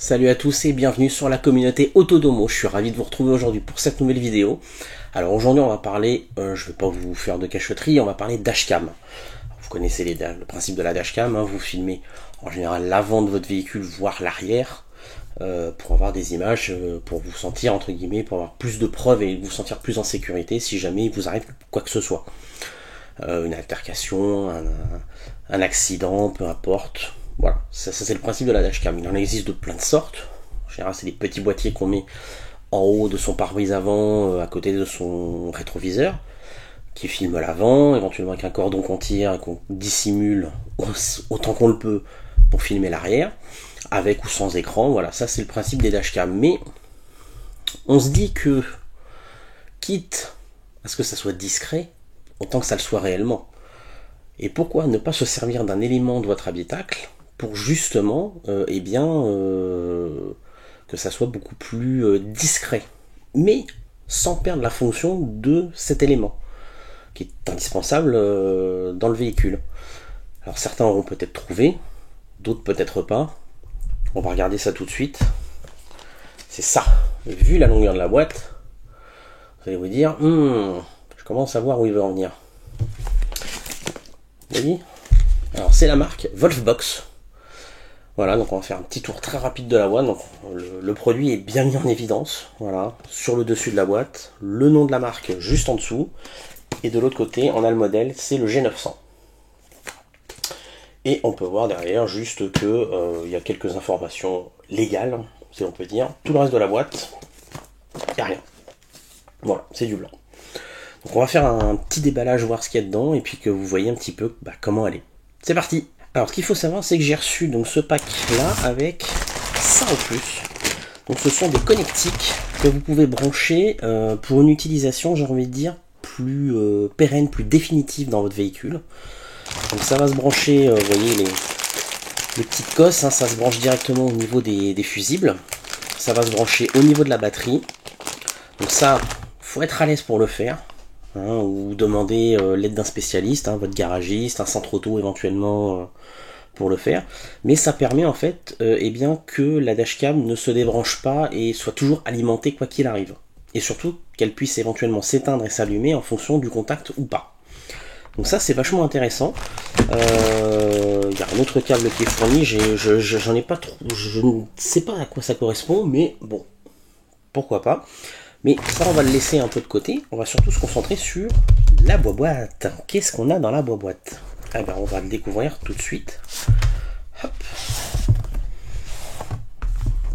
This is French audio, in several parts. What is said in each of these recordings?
Salut à tous et bienvenue sur la communauté Autodomo. Je suis ravi de vous retrouver aujourd'hui pour cette nouvelle vidéo. Alors aujourd'hui on va parler, je vais pas vous faire de cachotterie, on va parler dashcam. Vous connaissez le principe de la dashcam, hein, vous filmez en général l'avant de votre véhicule, voire l'arrière, pour avoir des images, pour vous sentir entre guillemets, pour avoir plus de preuves et vous sentir plus en sécurité si jamais il vous arrive quoi que ce soit. Une altercation, un accident, peu importe. Voilà, ça c'est le principe de la dashcam. Il en existe de plein de sortes. En général, c'est des petits boîtiers qu'on met en haut de son pare-brise avant, à côté de son rétroviseur, qui filme l'avant, éventuellement avec un cordon qu'on tire et qu'on dissimule autant qu'on le peut pour filmer l'arrière, avec ou sans écran. Voilà, ça c'est le principe des dashcams. Mais on se dit que, quitte à ce que ça soit discret, autant que ça le soit réellement. Et pourquoi ne pas se servir d'un élément de votre habitacle pour justement que ça soit beaucoup plus discret, mais sans perdre la fonction de cet élément, qui est indispensable dans le véhicule. Alors certains auront peut-être trouvé, d'autres peut-être pas. On va regarder ça tout de suite. C'est ça. Vu la longueur de la boîte, vous allez vous dire, je commence à voir où il veut en venir. Vous voyez ? Alors c'est la marque Wolfbox. Voilà, donc on va faire un petit tour très rapide de la boîte. Donc le produit est bien mis en évidence. Voilà, sur le dessus de la boîte, le nom de la marque juste en dessous. Et de l'autre côté, on a le modèle, c'est le G900. Et on peut voir derrière juste que il y a quelques informations légales, si on peut dire. Tout le reste de la boîte, il n'y a rien. Voilà, c'est du blanc. Donc on va faire un petit déballage, voir ce qu'il y a dedans, et puis que vous voyez un petit peu comment elle est. C'est parti! Alors ce qu'il faut savoir, c'est que j'ai reçu donc ce pack là avec ça en plus. Donc ce sont des connectiques que vous pouvez brancher pour une utilisation, j'ai envie de dire, plus pérenne, plus définitive dans votre véhicule. Donc ça va se brancher, vous voyez les petites cosses, hein, ça se branche directement au niveau des fusibles. Ça va se brancher au niveau de la batterie. Donc ça, faut être à l'aise pour le faire. Ou demander l'aide d'un spécialiste, votre garagiste, un centre auto éventuellement pour le faire. Mais ça permet en fait que la dashcam ne se débranche pas et soit toujours alimentée quoi qu'il arrive. Et surtout qu'elle puisse éventuellement s'éteindre et s'allumer en fonction du contact ou pas. Donc ça c'est vachement intéressant. Il y a un autre câble qui est fourni, j'en ai pas trop, je ne sais pas à quoi ça correspond, mais bon, pourquoi pas. Mais ça, on va le laisser un peu de côté. On va surtout se concentrer sur la boîte. Qu'est-ce qu'on a dans la boîte? Eh ben, on va le découvrir tout de suite. Hop.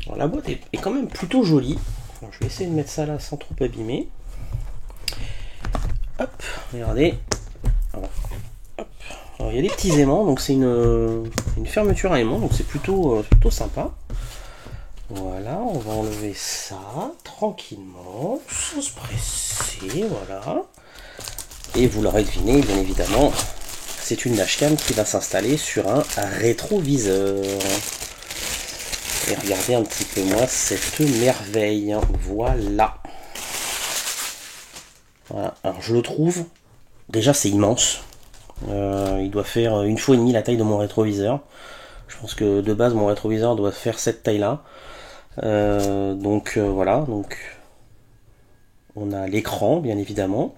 Alors, la boîte est quand même plutôt jolie. Alors, je vais essayer de mettre ça là sans trop abîmer. Hop, regardez. Alors, hop. Alors, il y a des petits aimants, donc c'est une fermeture à aimants, donc c'est plutôt sympa. Voilà, on va enlever ça tranquillement, sans se presser, voilà. Et vous l'aurez deviné, bien évidemment, c'est une dashcam qui va s'installer sur un rétroviseur. Et regardez un petit peu moi cette merveille, voilà. Voilà, alors je le trouve, déjà c'est immense. Il doit faire 1,5 fois la taille de mon rétroviseur. Je pense que de base mon rétroviseur doit faire cette taille là. Voilà, donc on a l'écran bien évidemment.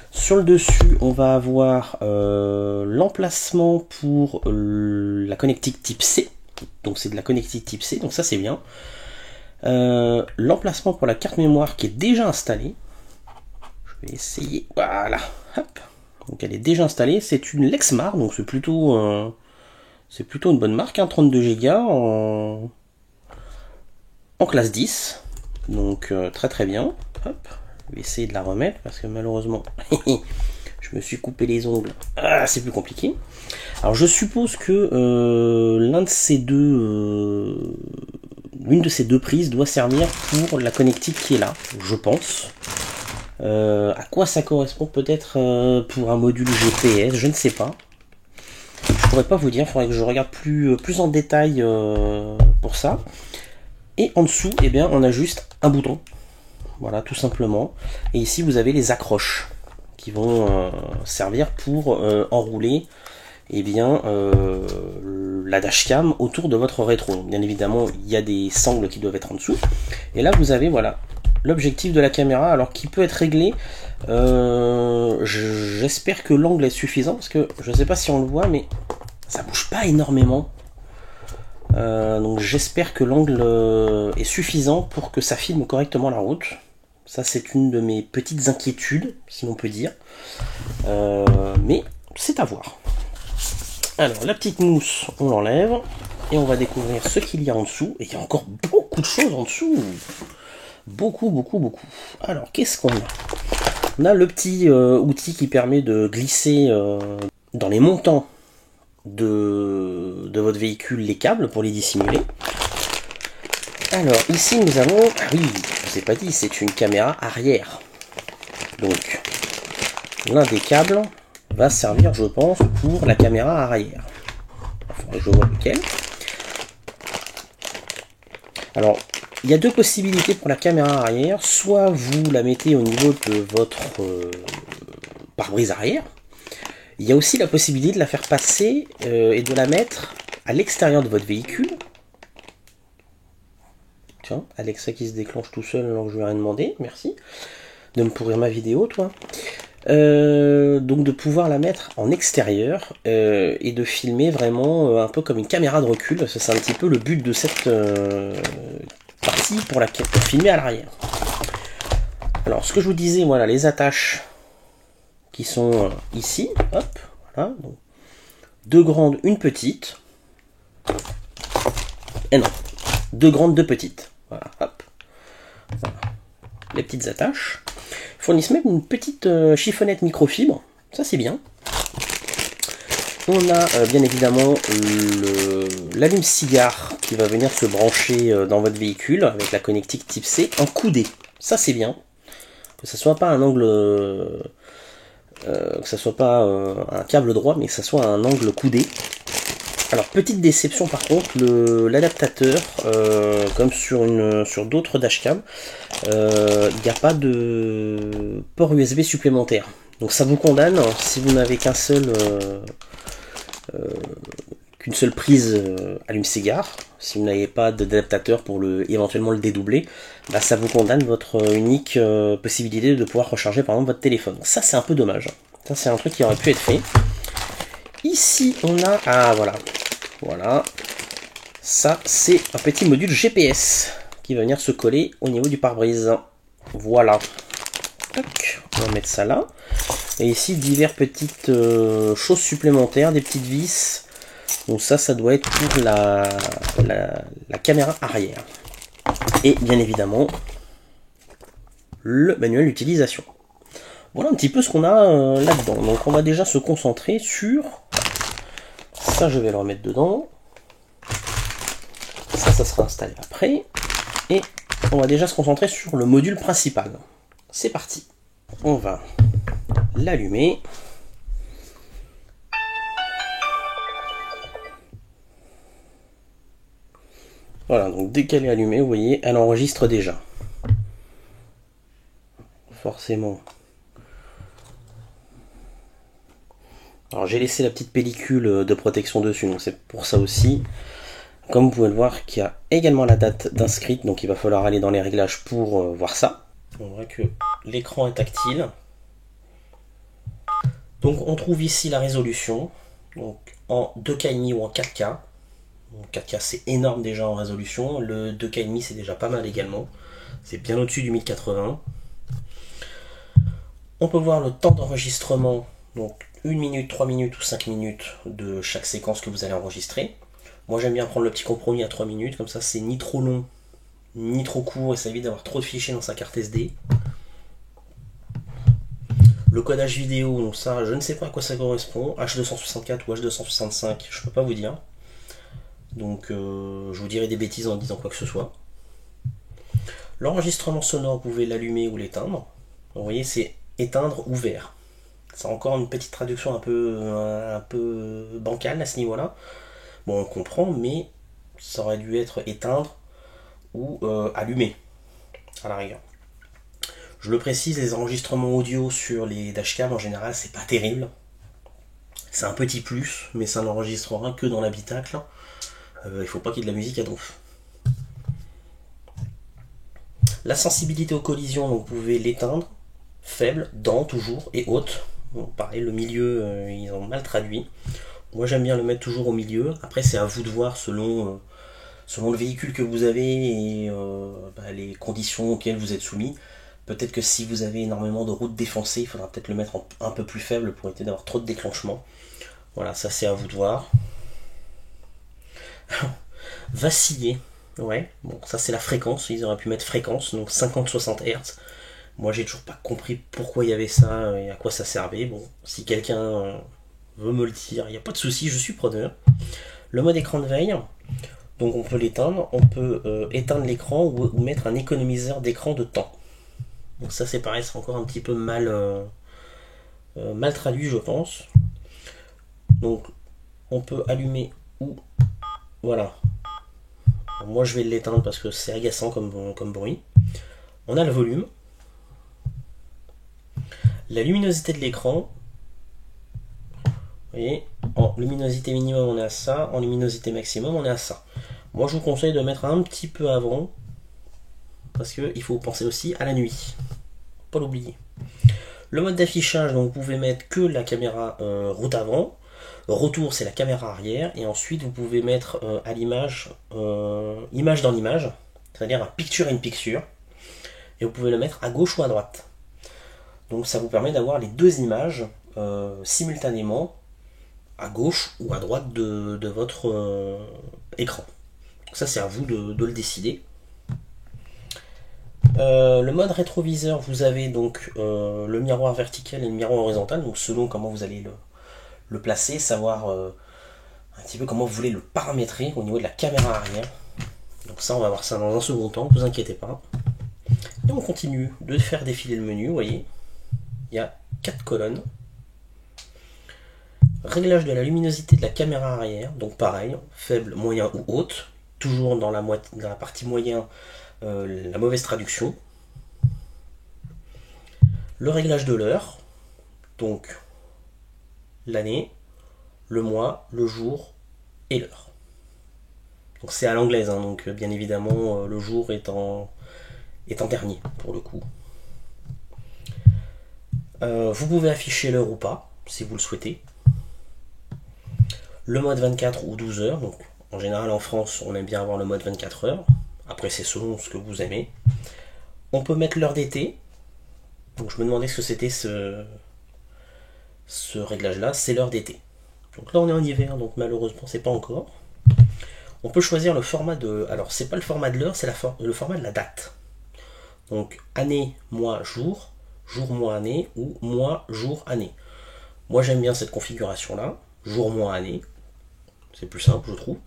Sur le dessus on va avoir l'emplacement pour la connectique type C, donc c'est de la connectique type C, donc ça c'est bien. L'emplacement pour la carte mémoire qui est déjà installée, je vais essayer, voilà, hop. Donc elle est déjà installée, c'est une Lexmark, donc c'est plutôt une bonne marque, hein, 32 Go en classe 10, donc très bien. Hop, je vais essayer de la remettre parce que malheureusement je me suis coupé les ongles, c'est plus compliqué. Alors je suppose que l'une de ces deux prises doit servir pour la connectique qui est là, je pense. À quoi ça correspond, peut-être pour un module GPS, je ne sais pas. Je pourrais pas vous dire, il faudrait que je regarde plus en détail pour ça. Et en dessous, eh bien, on a juste un bouton. Voilà, tout simplement. Et ici, vous avez les accroches qui vont servir pour enrouler la la dashcam autour de votre rétro. Donc, bien évidemment, il y a des sangles qui doivent être en dessous. Et là, vous avez voilà l'objectif de la caméra, alors qui peut être réglé. J'espère que l'angle est suffisant, parce que je ne sais pas si on le voit, mais ça bouge pas énormément. Donc j'espère que l'angle est suffisant pour que ça filme correctement la route. Ça, c'est une de mes petites inquiétudes, si l'on peut dire. Mais c'est à voir. Alors, la petite mousse, on l'enlève. Et on va découvrir ce qu'il y a en dessous. Et il y a encore beaucoup de choses en dessous. Beaucoup, beaucoup, beaucoup. Alors, qu'est-ce qu'on a? On a le petit outil qui permet de glisser dans les montants de votre véhicule les câbles pour les dissimuler. Alors, ici, nous avons... Ah oui, je vous ai pas dit, c'est une caméra arrière. Donc, l'un des câbles va servir, je pense, pour la caméra arrière. Enfin, je vois lequel. Alors, il y a deux possibilités pour la caméra arrière. Soit vous la mettez au niveau de votre pare-brise arrière. Il y a aussi la possibilité de la faire passer et de la mettre à l'extérieur de votre véhicule. Tiens, Alexa qui se déclenche tout seul alors que je lui ai rien demandé. Merci de me pourrir ma vidéo, toi. Donc de pouvoir la mettre en extérieur et de filmer vraiment un peu comme une caméra de recul. C'est un petit peu le but de cette partie pour filmer à l'arrière. Alors ce que je vous disais, voilà les attaches qui sont ici, hop, voilà, donc, deux grandes, une petite, et non, deux grandes, deux petites, voilà, hop, voilà. Les petites attaches. Ils fournissent même une petite chiffonnette microfibre, ça c'est bien. On a bien évidemment l'allume-cigare qui va venir se brancher dans votre véhicule avec la connectique type C en coudé, ça c'est bien, que ce soit pas un angle... que ça soit pas un câble droit, mais que ça soit un angle coudé. Alors petite déception par contre, l'adaptateur, comme sur d'autres dashcams, il n'y a pas de port USB supplémentaire. Donc ça vous condamne si vous n'avez qu'une seule prise allume-cigare. Si vous n'avez pas d'adaptateur pour éventuellement le dédoubler, bah ça vous condamne votre unique possibilité de pouvoir recharger par exemple votre téléphone. Ça c'est un peu dommage. Ça c'est un truc qui aurait pu être fait. Ici on a... Ah voilà. Voilà. Ça c'est un petit module GPS qui va venir se coller au niveau du pare-brise. Voilà. Tac. On va mettre ça là. Et ici diverses petites choses supplémentaires, des petites vis. Donc ça doit être pour la caméra arrière. Et bien évidemment, le manuel d'utilisation. Voilà un petit peu ce qu'on a là-dedans. Donc on va déjà se concentrer sur... Ça, je vais le remettre dedans. Ça sera installé après. Et on va déjà se concentrer sur le module principal. C'est parti. On va l'allumer. Voilà, donc dès qu'elle est allumée, vous voyez, elle enregistre déjà. Forcément. Alors j'ai laissé la petite pellicule de protection dessus, donc c'est pour ça aussi. Comme vous pouvez le voir, qu'il y a également la date d'inscrite, donc il va falloir aller dans les réglages pour voir ça. On voit que l'écran est tactile. Donc on trouve ici la résolution, donc en 2K ou en 4K. 4K c'est énorme déjà en résolution, le 2K c'est déjà pas mal également, c'est bien au-dessus du 1080. On peut voir le temps d'enregistrement, donc 1 minute, 3 minutes ou 5 minutes de chaque séquence que vous allez enregistrer. Moi j'aime bien prendre le petit compromis à 3 minutes, comme ça c'est ni trop long ni trop court et ça évite d'avoir trop de fichiers dans sa carte SD. Le codage vidéo, donc ça je ne sais pas à quoi ça correspond, H264 ou H265, je peux pas vous dire. Donc je vous dirai des bêtises en disant quoi que ce soit. L'enregistrement sonore, vous pouvez l'allumer ou l'éteindre. Vous voyez, c'est éteindre ou vert. C'est encore une petite traduction un peu bancale à ce niveau-là. Bon, on comprend, mais ça aurait dû être éteindre ou allumer, à la rigueur. Je le précise, les enregistrements audio sur les dashcams en général, c'est pas terrible. C'est un petit plus, mais ça n'enregistrera que dans l'habitacle. il faut pas qu'il y ait de la musique à donf. La sensibilité aux collisions, donc vous pouvez l'éteindre, faible, dans toujours, et haute. Bon, pareil, le milieu, ils ont mal traduit. Moi j'aime bien le mettre toujours au milieu. Après c'est à vous de voir selon le véhicule que vous avez et les conditions auxquelles vous êtes soumis. Peut-être que si vous avez énormément de routes défoncées, il faudra peut-être le mettre un peu plus faible pour éviter d'avoir trop de déclenchement. Voilà, ça c'est à vous de voir. Vaciller. Ouais, bon, ça c'est la fréquence, ils auraient pu mettre fréquence, donc 50-60 Hz. Moi j'ai toujours pas compris pourquoi il y avait ça et à quoi ça servait. Bon, si quelqu'un veut me le dire, il n'y a pas de souci, je suis preneur. Le mode écran de veille, donc on peut l'éteindre, on peut éteindre l'écran ou mettre un économiseur d'écran de temps. Donc ça c'est pareil, c'est encore un petit peu mal traduit je pense. Donc on peut allumer ou... Voilà. Moi je vais l'éteindre parce que c'est agaçant comme bruit. On a le volume. La luminosité de l'écran. Vous voyez, en luminosité minimum on est à ça, en luminosité maximum on est à ça. Moi je vous conseille de mettre un petit peu avant, parce qu'il faut penser aussi à la nuit. Pas l'oublier. Le mode d'affichage, donc vous pouvez mettre que la caméra route avant. Retour c'est la caméra arrière. Et ensuite vous pouvez mettre à l'image, image dans l'image, c'est-à-dire un picture in picture. Et vous pouvez le mettre à gauche ou à droite. Donc ça vous permet d'avoir les deux images simultanément à gauche ou à droite de votre écran. Donc ça c'est à vous de le décider. Le mode rétroviseur, vous avez donc le miroir vertical et le miroir horizontal, donc selon comment vous allez le placer, savoir un petit peu comment vous voulez le paramétrer au niveau de la caméra arrière. Donc ça on va voir ça dans un second temps, ne vous inquiétez pas. Et on continue de faire défiler le menu, vous voyez, il y a 4 colonnes. Réglage de la luminosité de la caméra arrière, donc pareil, faible, moyen ou haute, toujours dans la partie moyen, la mauvaise traduction. Le réglage de l'heure, donc l'année, le mois, le jour et l'heure. Donc c'est à l'anglaise, hein, donc bien évidemment le jour est en dernier pour le coup. Vous pouvez afficher l'heure ou pas, si vous le souhaitez. Le mode 24 ou 12 heures, donc en général en France on aime bien avoir le mode 24 heures, après c'est selon ce que vous aimez. On peut mettre l'heure d'été, donc je me demandais ce que c'était ce réglage là, c'est l'heure d'été. Donc là on est en hiver, donc malheureusement c'est pas encore. On peut choisir le format de... Alors c'est pas le format de l'heure, c'est le format de la date. Donc année, mois, jour, jour, mois, année, ou mois, jour, année. Moi j'aime bien cette configuration là, jour, mois, année. C'est plus simple, je trouve.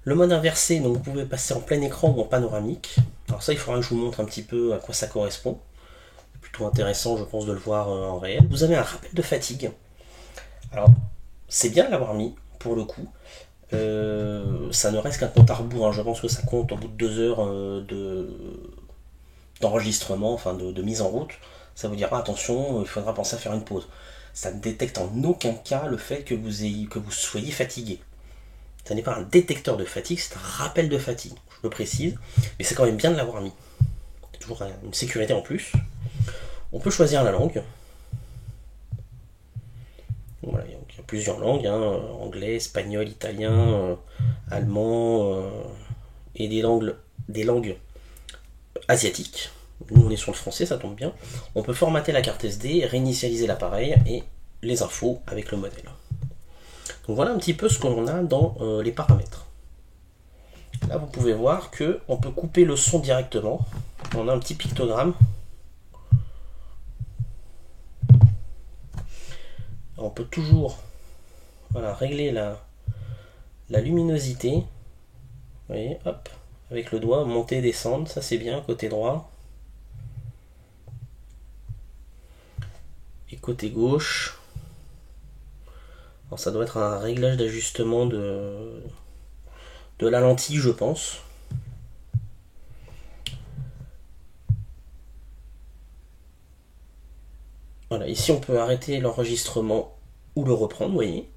Le mode inversé, donc vous pouvez passer en plein écran ou en panoramique. Alors ça, il faudra que je vous montre un petit peu à quoi ça correspond. C'est plutôt intéressant, je pense, de le voir en réel. Vous avez un rappel de fatigue. Alors, c'est bien de l'avoir mis, pour le coup. Ça ne reste qu'un compte à rebours. Hein. Je pense que ça compte au bout de 2 heures d'enregistrement, enfin de mise en route. Ça vous dira, attention, il faudra penser à faire une pause. Ça ne détecte en aucun cas le fait que vous soyez fatigué. Ça n'est pas un détecteur de fatigue, c'est un rappel de fatigue, je le précise, mais c'est quand même bien de l'avoir mis. C'est toujours une sécurité en plus. On peut choisir la langue. Voilà, il y a plusieurs langues, hein, anglais, espagnol, italien, allemand, et des langues asiatiques. Nous on est sur le français, ça tombe bien. On peut formater la carte SD, réinitialiser l'appareil et les infos avec le modèle. Donc voilà un petit peu ce qu'on a dans les paramètres. Là vous pouvez voir que on peut couper le son directement. On a un petit pictogramme. On peut toujours régler la luminosité. Vous voyez, hop, avec le doigt, monter, descendre, ça c'est bien, côté droit. Et côté gauche, alors ça doit être un réglage d'ajustement de la lentille, je pense. Voilà, ici on peut arrêter l'enregistrement ou le reprendre, vous voyez.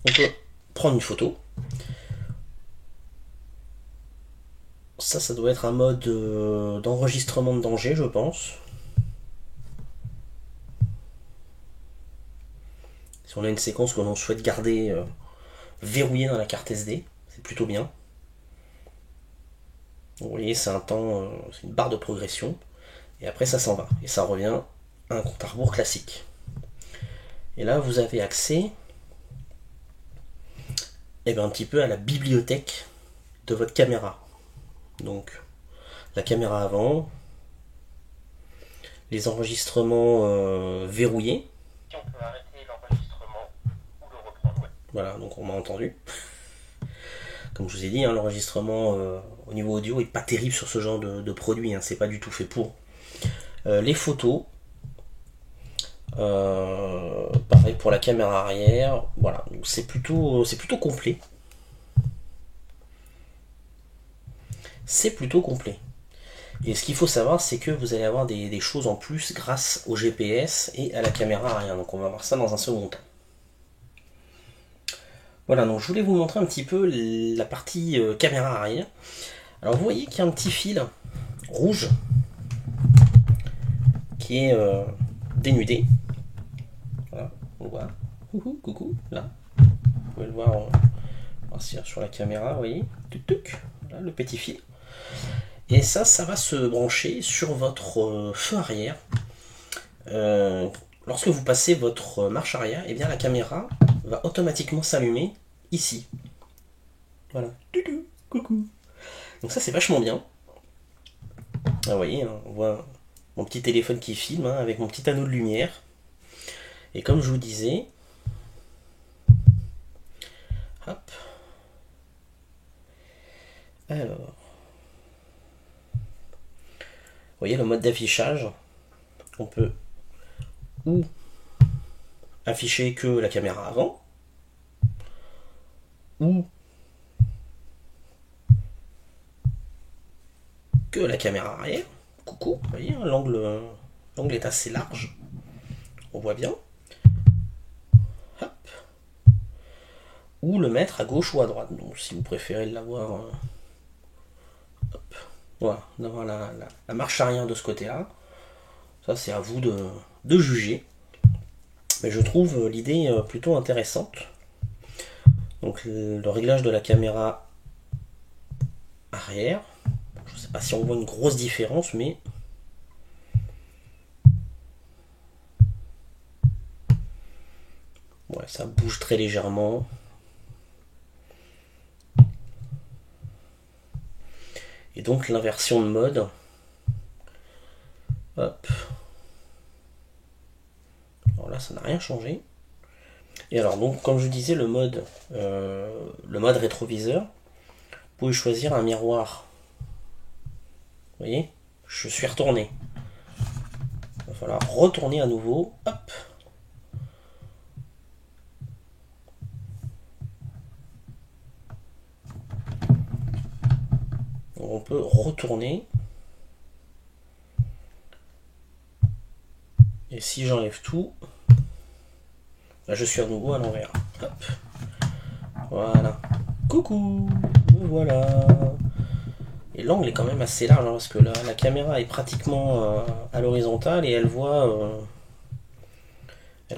On peut prendre une photo. Ça doit être un mode d'enregistrement de danger, je pense. Si on a une séquence que l'on souhaite garder verrouillée dans la carte SD, c'est plutôt bien. Vous voyez, c'est un temps, c'est une barre de progression, et après ça s'en va, et ça revient à un compte à rebours classique. Et là, vous avez accès un petit peu à la bibliothèque de votre caméra. Donc, la caméra avant, les enregistrements verrouillés. Si on peut arrêter l'enregistrement ou le reprendre, ouais. Voilà, donc on m'a entendu. Comme je vous ai dit, hein, l'enregistrement au niveau audio est pas terrible sur ce genre de produit, hein, c'est pas du tout fait pour. Les photos, pareil pour la caméra arrière, voilà, c'est plutôt complet. C'est plutôt complet. Et ce qu'il faut savoir, c'est que vous allez avoir des choses en plus grâce au GPS et à la caméra arrière. Donc on va voir ça dans un second temps. Voilà, donc je voulais vous montrer un petit peu la partie caméra arrière. Alors vous voyez qu'il y a un petit fil rouge qui est dénudé. Voilà, on le voit. Coucou, là. Vous pouvez le voir sur la caméra, vous voyez. Voilà, le petit fil. Et ça va se brancher sur votre feu arrière. Lorsque vous passez votre marche arrière, et bien la caméra va automatiquement s'allumer ici. Voilà. Coucou. Donc ça c'est vachement bien. Ah, vous voyez, hein, on voit mon petit téléphone qui filme hein, avec mon petit anneau de lumière. Et comme je vous disais, hop. Alors, vous voyez le mode d'affichage. On peut ou afficher que la caméra avant, ou que la caméra arrière. Coucou, vous voyez, l'angle est assez large. On voit bien. Hop. Ou le mettre à gauche ou à droite. Donc si vous préférez l'avoir... hop. Voilà, d'avoir la marche arrière de ce côté-là. Ça c'est à vous de juger. Mais je trouve l'idée plutôt intéressante. Donc le réglage de la caméra arrière. Je ne sais pas si on voit une grosse différence, mais ouais, ça bouge très légèrement. Et donc l'inversion de mode. Hop. Alors là, ça n'a rien changé. Et alors donc, comme je disais, le mode rétroviseur, vous pouvez choisir un miroir. Vous voyez, je suis retourné. Il va falloir retourner à nouveau. Hop. On peut retourner. Et si j'enlève tout, là je suis à nouveau à l'envers. Hop. Voilà. Coucou. Me voilà. Et l'angle est quand même assez large hein, parce que là, la caméra est pratiquement à l'horizontale et elle voit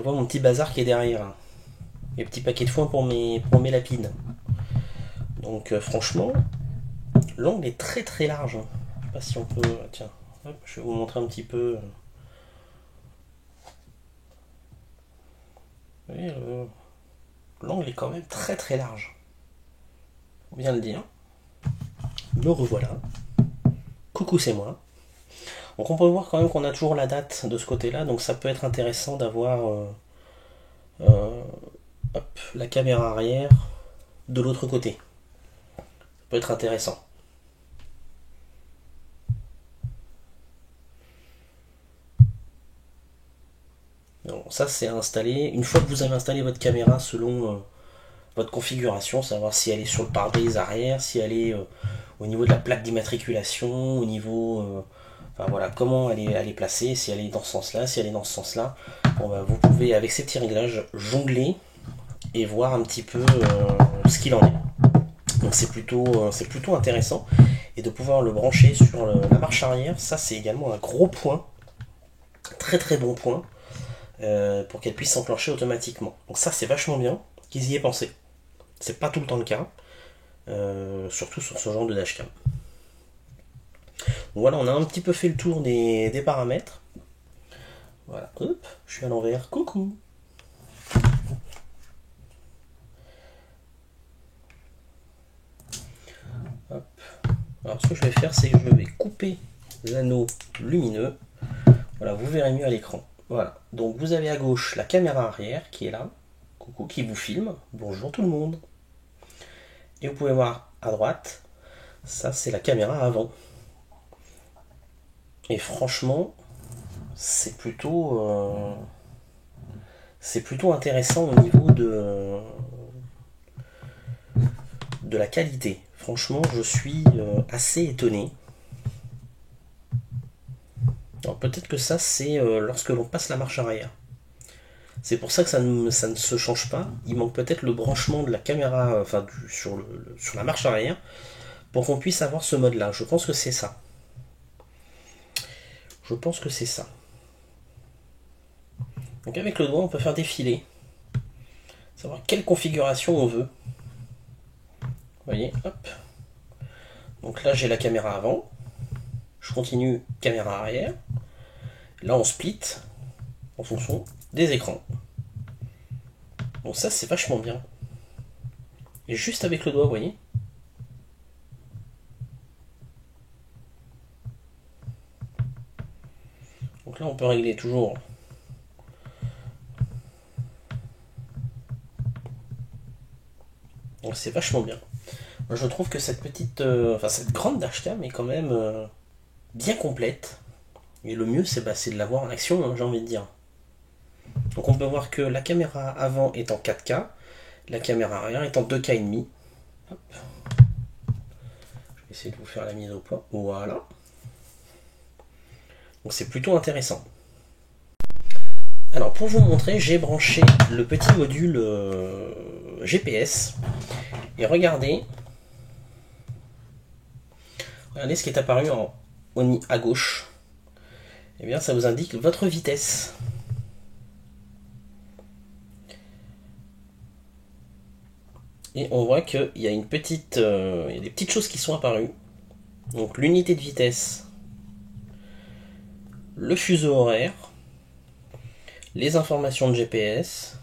mon petit bazar qui est derrière. Mes petits paquets de foin pour mes lapines. Donc franchement, l'angle est très très large. Je sais pas si on peut... Tiens, hop, je vais vous montrer un petit peu. Vous voyez, l'angle est quand même très très large. Faut bien le dire. Me revoilà. Coucou, c'est moi. Donc on peut voir quand même qu'on a toujours la date de ce côté-là, donc ça peut être intéressant d'avoir la caméra arrière de l'autre côté. Ça peut être intéressant. Donc, ça c'est installé. Une fois que vous avez installé votre caméra selon votre configuration, savoir si elle est sur le pare-brise arrière, si elle est au niveau de la plaque d'immatriculation, au niveau... enfin voilà, comment elle est placée, si elle est dans ce sens-là, si elle est dans ce sens-là. Bon, bah, vous pouvez, avec ces petits réglages, jongler et voir un petit peu ce qu'il en est. Donc c'est plutôt intéressant. Et de pouvoir le brancher sur la marche arrière, ça c'est également un gros point, très très bon point, pour qu'elle puisse s'enclencher automatiquement. Donc ça c'est vachement bien qu'ils y aient pensé. C'est pas tout le temps le cas, surtout sur ce genre de dashcam. Donc voilà, on a un petit peu fait le tour des paramètres. Voilà, hop, je suis à l'envers, coucou. Hop. Alors ce que je vais faire, c'est que je vais couper l'anneau lumineux. Voilà, vous verrez mieux à l'écran. Voilà, donc vous avez à gauche la caméra arrière qui est là, coucou, qui vous filme. Bonjour tout le monde. Et vous pouvez voir à droite, ça c'est la caméra avant. Et franchement, c'est plutôt intéressant au niveau de la qualité. Franchement, je suis assez étonné. Alors peut-être que ça c'est lorsque l'on passe la marche arrière. C'est pour ça que ça ne se change pas. Il manque peut-être le branchement de la caméra, enfin sur la marche arrière, pour qu'on puisse avoir ce mode-là. Je pense que c'est ça. Je pense que c'est ça. Donc avec le doigt, on peut faire défiler. Savoir quelle configuration on veut. Vous voyez, hop. Donc là, j'ai la caméra avant. Je continue caméra arrière. Là, on split en fonction des écrans. Donc ça, c'est vachement bien. Et juste avec le doigt, vous voyez. Donc là, on peut régler toujours. Donc c'est vachement bien. Moi, je trouve que cette cette grande dashcam est quand même bien complète. Et le mieux, c'est de la voir en action, hein, j'ai envie de dire. Donc on peut voir que la caméra avant est en 4K, la caméra arrière est en 2K et demi. Hop. Je vais essayer de vous faire la mise au point. Voilà. Donc c'est plutôt intéressant. Alors pour vous montrer, j'ai branché le petit module GPS. Et regardez ce qui est apparu à gauche. Eh bien ça vous indique votre vitesse. Et on voit qu'il y a il y a des petites choses qui sont apparues. Donc l'unité de vitesse, le fuseau horaire, les informations de GPS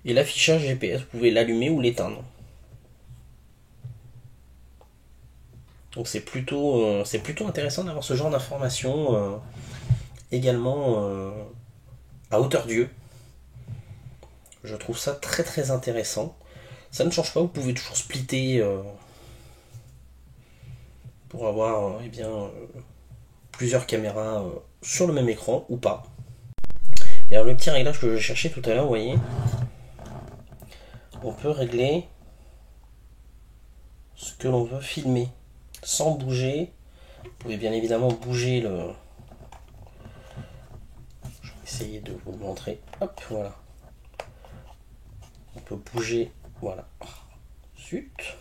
et l'affichage GPS. Vous pouvez l'allumer ou l'éteindre. Donc c'est plutôt intéressant d'avoir ce genre d'informations également à hauteur d'yeux. Je trouve ça très très intéressant. Ça ne change pas, vous pouvez toujours splitter pour avoir plusieurs caméras sur le même écran ou pas. Et alors le petit réglage que je cherchais tout à l'heure, vous voyez, on peut régler ce que l'on veut filmer sans bouger. Vous pouvez bien évidemment bouger le... Je vais essayer de vous le montrer. Hop, voilà. On peut bouger, voilà. Zut.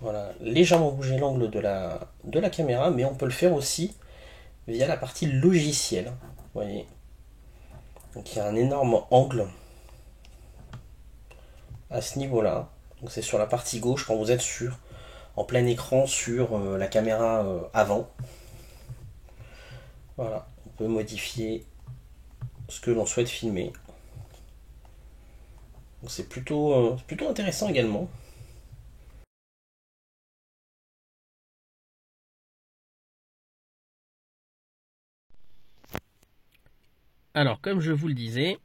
Voilà, légèrement bouger l'angle de la caméra, mais on peut le faire aussi via la partie logicielle. Vous voyez. Donc il y a un énorme angle à ce niveau-là. Donc c'est sur la partie gauche quand vous êtes en plein écran sur la caméra avant. Voilà, on peut modifier ce que l'on souhaite filmer. Donc c'est plutôt intéressant également. Alors, comme je vous le disais,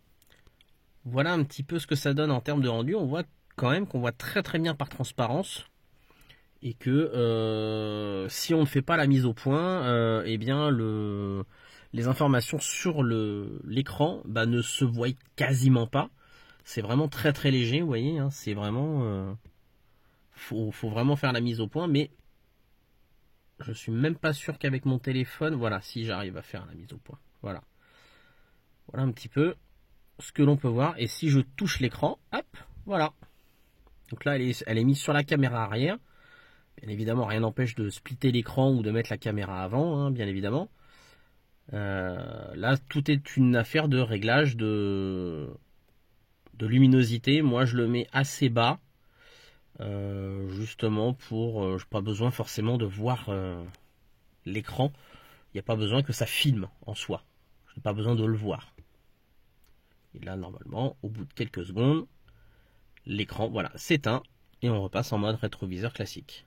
voilà un petit peu ce que ça donne en termes de rendu. On voit quand même qu'on voit très très bien par transparence. Et que si on ne fait pas la mise au point, eh bien les informations sur l'écran ne se voient quasiment pas. C'est vraiment très très léger, vous voyez, hein, c'est vraiment... faut vraiment faire la mise au point, mais je suis même pas sûr qu'avec mon téléphone, voilà, si j'arrive à faire la mise au point. Voilà. Voilà un petit peu ce que l'on peut voir. Et si je touche l'écran, hop, voilà. Donc là, elle est mise sur la caméra arrière. Bien évidemment, rien n'empêche de splitter l'écran ou de mettre la caméra avant, hein, bien évidemment. Là, tout est une affaire de réglage de luminosité. Moi, je le mets assez bas, justement pour... j'ai pas besoin forcément de voir l'écran. Il n'y a pas besoin que ça filme en soi. Je n'ai pas besoin de le voir. Et là, normalement, au bout de quelques secondes, l'écran, voilà, s'éteint et on repasse en mode rétroviseur classique.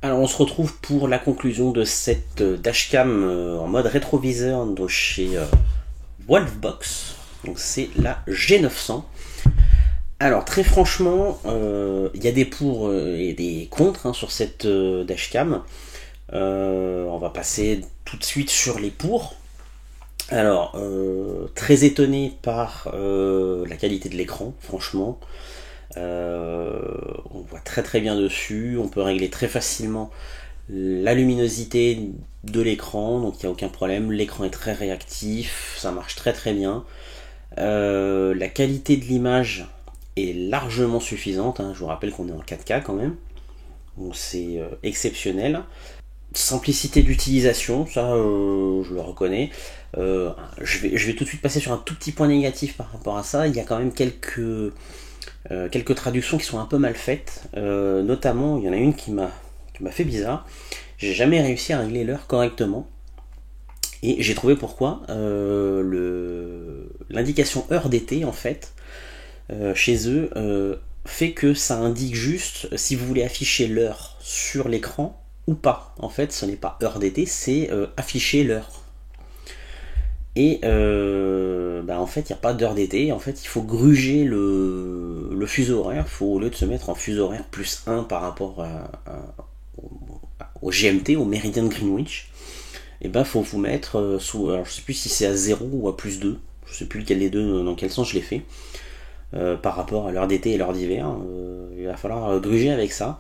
Alors on se retrouve pour la conclusion de cette dashcam en mode rétroviseur de chez Wolfbox. Donc c'est la G900. Alors très franchement, il y a des pour et des contre hein, sur cette dashcam. On va passer tout de suite sur les pour. Alors très étonné par la qualité de l'écran, franchement. On voit très bien dessus, on peut régler très facilement la luminosité de l'écran, donc il n'y a aucun problème, l'écran est très réactif, ça marche très bien. La qualité de l'image est largement suffisante, hein. Je vous rappelle qu'on est en 4K quand même, donc c'est exceptionnel. Simplicité d'utilisation, ça je le reconnais. Je vais tout de suite passer sur un tout petit point négatif par rapport à ça. Il y a quand même quelques traductions qui sont un peu mal faites, notamment il y en a une qui m'a fait bizarre. J'ai jamais réussi à régler l'heure correctement et j'ai trouvé pourquoi. L'indication heure d'été en fait chez eux fait que ça indique juste si vous voulez afficher l'heure sur l'écran ou pas. En fait ce n'est pas heure d'été, c'est afficher l'heure. Et en fait il n'y a pas d'heure d'été, en fait il faut gruger le fuseau horaire. Au lieu de se mettre en fuseau horaire plus 1 par rapport au GMT, au Meridian Greenwich, et faut vous mettre sous, alors je sais plus si c'est à 0 ou à plus 2, je sais plus lequel des deux, dans quel sens je l'ai fait. par rapport à l'heure d'été et l'heure d'hiver. Il va falloir gruger avec ça.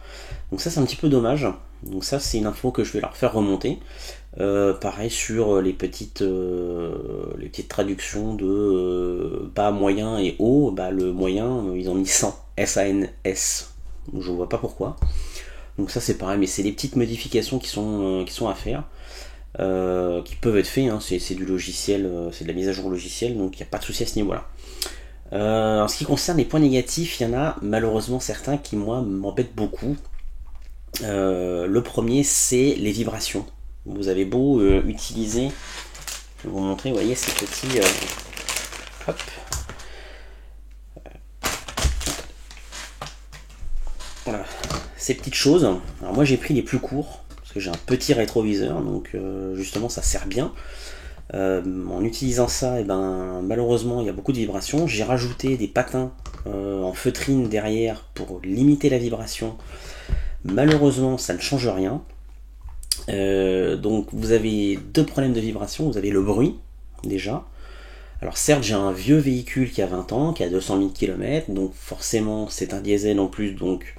Donc ça c'est un petit peu dommage. Donc ça c'est une info que je vais leur faire remonter. Pareil sur les petites traductions de bas, moyen et haut. Bah, le moyen, ils ont mis 100, S-A-N-S. Je vois pas pourquoi. Donc ça c'est pareil, mais c'est des petites modifications qui sont à faire. Qui peuvent être faites, hein. C'est du logiciel, c'est de la mise à jour logiciel, donc il n'y a pas de souci à ce niveau-là. En ce qui concerne les points négatifs, il y en a malheureusement certains qui moi m'embêtent beaucoup. Le premier c'est les vibrations. Vous avez beau utiliser, je vais vous montrer, vous voyez ces petits hop. Voilà, ces petites choses. Alors moi j'ai pris les plus courts parce que j'ai un petit rétroviseur, donc justement ça sert bien. En utilisant ça, et ben malheureusement il y a beaucoup de vibrations. J'ai rajouté des patins en feutrine derrière pour limiter la vibration. Malheureusement ça ne change rien. Donc vous avez deux problèmes de vibration. Vous avez le bruit déjà. Alors certes j'ai un vieux véhicule qui a 20 ans, qui a 200 000 km, donc forcément c'est un diesel en plus, donc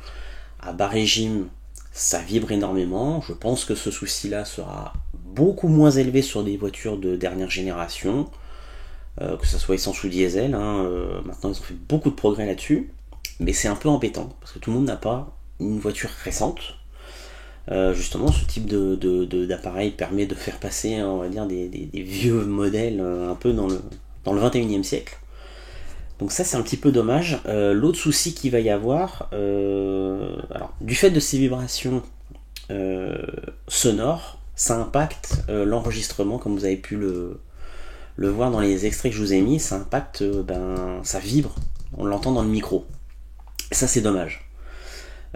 à bas régime ça vibre énormément. Je pense que ce souci là sera beaucoup moins élevé sur des voitures de dernière génération, que ce soit essence ou diesel, hein. Maintenant ils ont fait beaucoup de progrès là-dessus, mais c'est un peu embêtant parce que tout le monde n'a pas une voiture récente. Justement ce type d'appareil permet de faire passer, on va dire, des vieux modèles un peu dans le 21e siècle. Donc ça c'est un petit peu dommage. L'autre souci qu'il va y avoir, alors, du fait de ces vibrations sonores, ça impacte l'enregistrement, comme vous avez pu le voir dans les extraits que je vous ai mis. Ça impacte, ça vibre, on l'entend dans le micro. Et ça c'est dommage.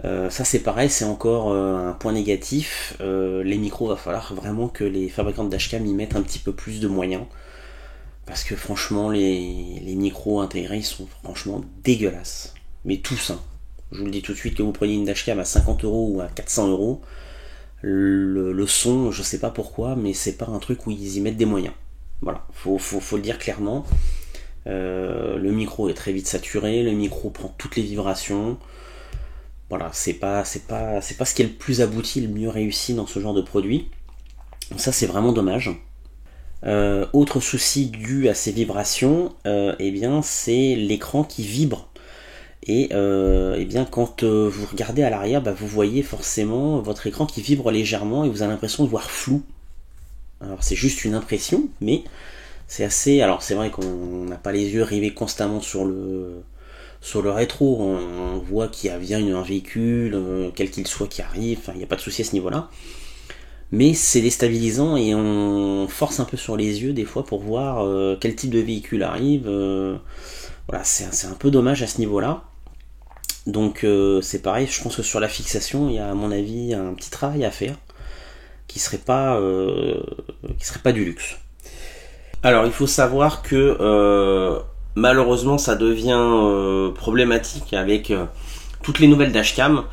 Ça c'est pareil, c'est encore un point négatif. Les micros, va falloir vraiment que les fabricants de dashcam y mettent un petit peu plus de moyens. Parce que franchement, les micros intégrés, ils sont franchement dégueulasses. Mais tous, hein. Je vous le dis tout de suite, que vous preniez une dashcam à 50 € ou à 400 €, le son, je sais pas pourquoi, mais c'est pas un truc où ils y mettent des moyens. Voilà, faut le dire clairement. Le micro est très vite saturé, le micro prend toutes les vibrations. Voilà, c'est pas ce qui est le plus abouti, le mieux réussi dans ce genre de produit. Donc ça c'est vraiment dommage. Autre souci dû à ces vibrations, eh bien c'est l'écran qui vibre. Et eh bien quand vous regardez à l'arrière, vous voyez forcément votre écran qui vibre légèrement et vous avez l'impression de voir flou. Alors c'est juste une impression, mais c'est assez. Alors c'est vrai qu'on n'a pas les yeux rivés constamment sur le rétro. On voit qu'il y a un véhicule, quel qu'il soit, qui arrive. Enfin, il n'y a pas de souci à ce niveau-là. Mais c'est déstabilisant et on force un peu sur les yeux des fois pour voir quel type de véhicule arrive. Voilà, c'est un peu dommage à ce niveau-là. Donc c'est pareil, je pense que sur la fixation, il y a à mon avis un petit travail à faire qui serait pas du luxe. Alors il faut savoir que malheureusement ça devient problématique avec toutes les nouvelles dashcam.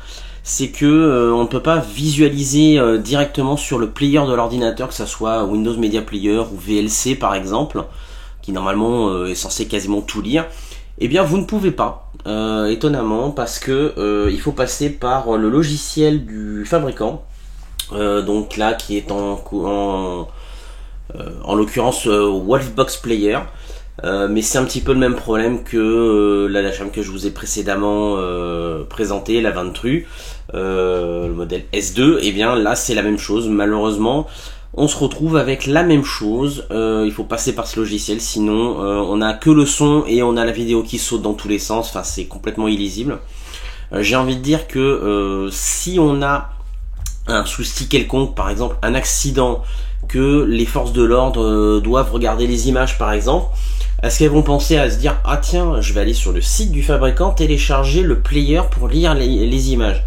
C'est que on ne peut pas visualiser directement sur le player de l'ordinateur, que ce soit Windows Media Player ou VLC par exemple, qui normalement est censé quasiment tout lire. Eh bien vous ne pouvez pas, étonnamment, parce que il faut passer par le logiciel du fabricant, donc là qui est en l'occurrence Wolfbox Player. Mais c'est un petit peu le même problème que la dashcam que je vous ai précédemment présenté, la Ventru, le modèle S2. Et bien là c'est la même chose, malheureusement on se retrouve avec la même chose. Il faut passer par ce logiciel, sinon on a que le son et on a la vidéo qui saute dans tous les sens. Enfin c'est complètement illisible. J'ai envie de dire que si on a un souci quelconque, par exemple un accident, que les forces de l'ordre doivent regarder les images par exemple, est-ce qu'elles vont penser à se dire « Ah tiens, je vais aller sur le site du fabricant, télécharger le player pour lire les images ».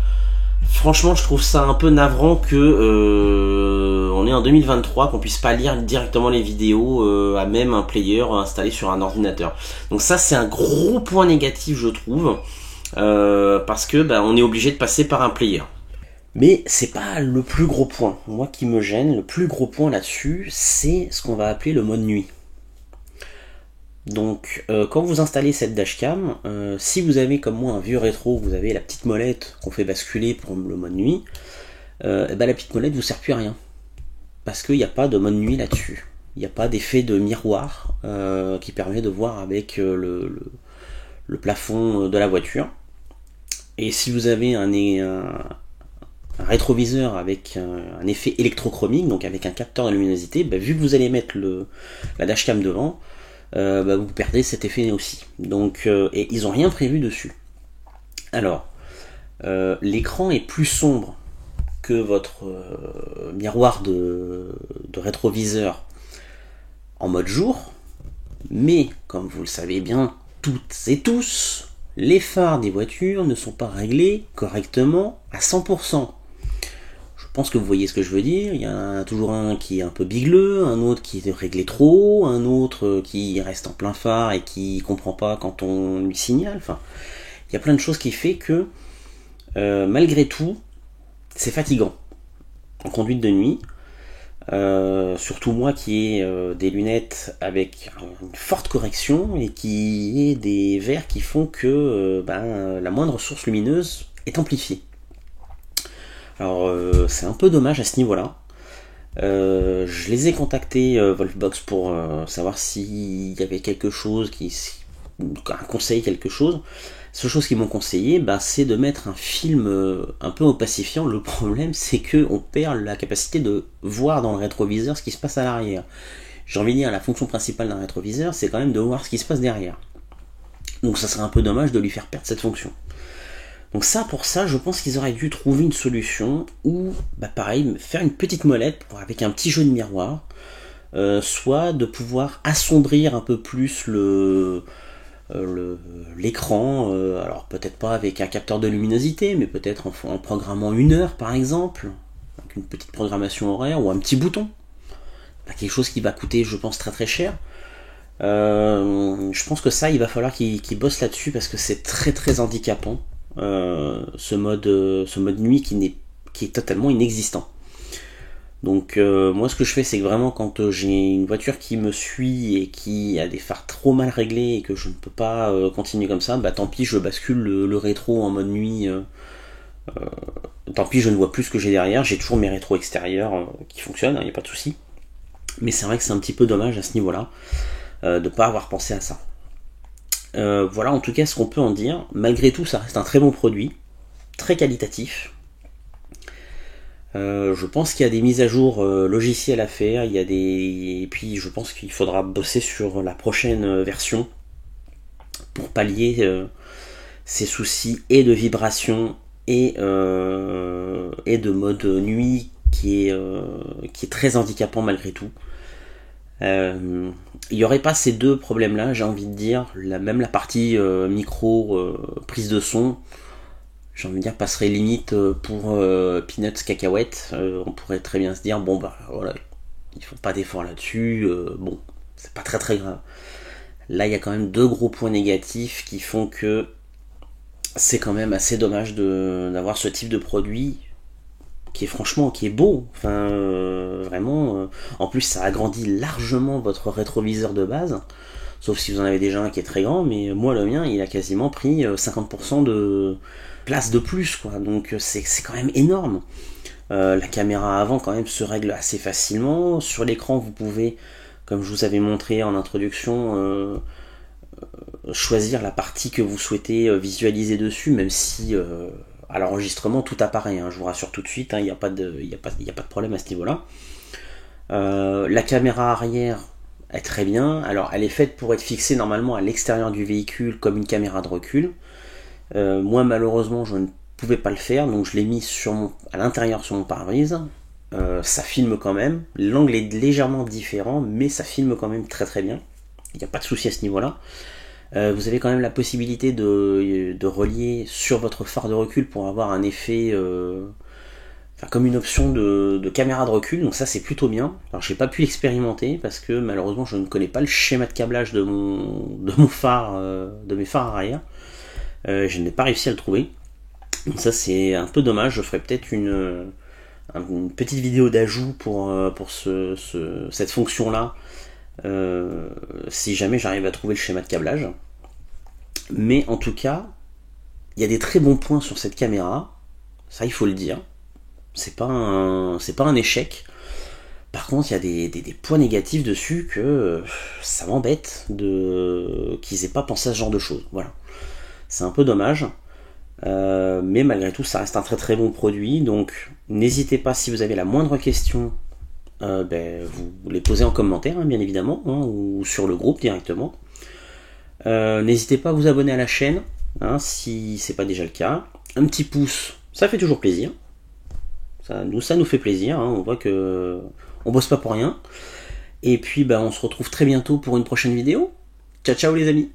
Franchement, je trouve ça un peu navrant que on est en 2023, qu'on puisse pas lire directement les vidéos à même un player installé sur un ordinateur. Donc ça, c'est un gros point négatif, je trouve, parce que on est obligé de passer par un player. Mais c'est pas le plus gros point. Moi qui me gêne, le plus gros point là-dessus, c'est ce qu'on va appeler le mode nuit. Donc quand vous installez cette dashcam, si vous avez comme moi un vieux rétro, vous avez la petite molette qu'on fait basculer pour le mode nuit, et ben la petite molette vous sert plus à rien. Parce qu'il n'y a pas de mode nuit là-dessus. Il n'y a pas d'effet de miroir qui permet de voir avec le plafond de la voiture. Et si vous avez un rétroviseur avec un effet électrochromique, donc avec un capteur de luminosité, bah, vu que vous allez mettre la dashcam devant, bah, vous perdez cet effet aussi. Donc, et ils n'ont rien prévu dessus. Alors, l'écran est plus sombre que votre miroir de rétroviseur en mode jour, mais comme vous le savez bien, toutes et tous, les phares des voitures ne sont pas réglés correctement à 100%. Je pense que vous voyez ce que je veux dire. Il y en a toujours un qui est un peu bigleux, un autre qui est réglé trop haut, un autre qui reste en plein phare et qui comprend pas quand on lui signale. Enfin, il y a plein de choses qui fait que malgré tout, c'est fatigant en conduite de nuit. Surtout moi qui ai des lunettes avec une forte correction et qui ai des verres qui font que la moindre source lumineuse est amplifiée. Alors c'est un peu dommage à ce niveau-là. Je les ai contactés Wolfbox pour savoir s'il y avait quelque chose, un conseil, quelque chose. La seule chose qu'ils m'ont conseillé, c'est de mettre un film un peu opacifiant. Le problème, c'est que on perd la capacité de voir dans le rétroviseur ce qui se passe à l'arrière. J'ai envie de dire, la fonction principale d'un rétroviseur, c'est quand même de voir ce qui se passe derrière. Donc ça serait un peu dommage de lui faire perdre cette fonction. Donc ça, pour ça, je pense qu'ils auraient dû trouver une solution où, pareil, faire une petite molette avec un petit jeu de miroir, soit de pouvoir assombrir un peu plus l'écran, alors peut-être pas avec un capteur de luminosité, mais peut-être en programmant 1 heure par exemple, avec une petite programmation horaire ou un petit bouton. Quelque chose qui va coûter, je pense, très très cher. Je pense que ça, il va falloir qu'ils bossent là-dessus parce que c'est très très handicapant. Ce mode nuit qui est totalement inexistant. Donc moi ce que je fais, c'est que vraiment quand j'ai une voiture qui me suit et qui a des phares trop mal réglés et que je ne peux pas continuer comme ça, tant pis, je bascule le rétro en mode nuit. Tant pis, je ne vois plus ce que j'ai derrière. J'ai toujours mes rétros extérieurs qui fonctionnent, il n'y a pas de souci. Mais c'est vrai que c'est un petit peu dommage à ce niveau-là de ne pas avoir pensé à ça. Voilà en tout cas ce qu'on peut en dire. Malgré tout, ça reste un très bon produit, très qualitatif. Je pense qu'il y a des mises à jour logicielles à faire, et puis je pense qu'il faudra bosser sur la prochaine version pour pallier ces soucis et de vibration et de mode nuit qui est très handicapant malgré tout. Il n'y aurait pas ces deux problèmes là, j'ai envie de dire, même la partie micro prise de son, j'ai envie de dire, passerait limite pour peanuts cacahuètes. On pourrait très bien se dire, voilà, ils font pas d'effort là-dessus, c'est pas très très grave. Là, il y a quand même deux gros points négatifs qui font que c'est quand même assez dommage d'avoir ce type de produit qui est beau. Enfin, vraiment, en plus, ça agrandit largement votre rétroviseur de base. Sauf si vous en avez déjà un qui est très grand, mais moi le mien il a quasiment pris 50% de place de plus, quoi. Donc c'est quand même énorme. La caméra avant quand même se règle assez facilement. Sur l'écran vous pouvez, comme je vous avais montré en introduction, choisir la partie que vous souhaitez visualiser dessus, même si à l'enregistrement tout apparaît, hein, je vous rassure tout de suite, il n'y a pas de problème à ce niveau-là. La caméra arrière est très bien. Alors elle est faite pour être fixée normalement à l'extérieur du véhicule comme une caméra de recul. Moi malheureusement je ne pouvais pas le faire, donc je l'ai mis à l'intérieur sur mon pare-brise. Ça filme quand même. L'angle est légèrement différent, mais ça filme quand même très très bien. Il n'y a pas de souci à ce niveau-là. Vous avez quand même la possibilité de relier sur votre phare de recul pour avoir un effet... comme une option de caméra de recul, donc ça c'est plutôt bien. Alors j'ai pas pu l'expérimenter parce que malheureusement je ne connais pas le schéma de câblage de mon phare, de mes phares arrière. Je n'ai pas réussi à le trouver. Donc ça c'est un peu dommage. Je ferai peut-être une petite vidéo d'ajout pour cette fonction là si jamais j'arrive à trouver le schéma de câblage. Mais en tout cas, il y a des très bons points sur cette caméra, ça il faut le dire. C'est pas un échec. Par contre, il y a des points négatifs dessus que ça m'embête qu'ils aient pas pensé à ce genre de choses. Voilà. C'est un peu dommage. Mais malgré tout, ça reste un très très bon produit. Donc, n'hésitez pas, si vous avez la moindre question, vous les posez en commentaire, hein, bien évidemment, hein, ou sur le groupe directement. N'hésitez pas à vous abonner à la chaîne, hein, si c'est pas déjà le cas. Un petit pouce, ça fait toujours plaisir. Ça nous fait plaisir, hein, on voit que on bosse pas pour rien. Et puis on se retrouve très bientôt pour une prochaine vidéo. Ciao ciao les amis.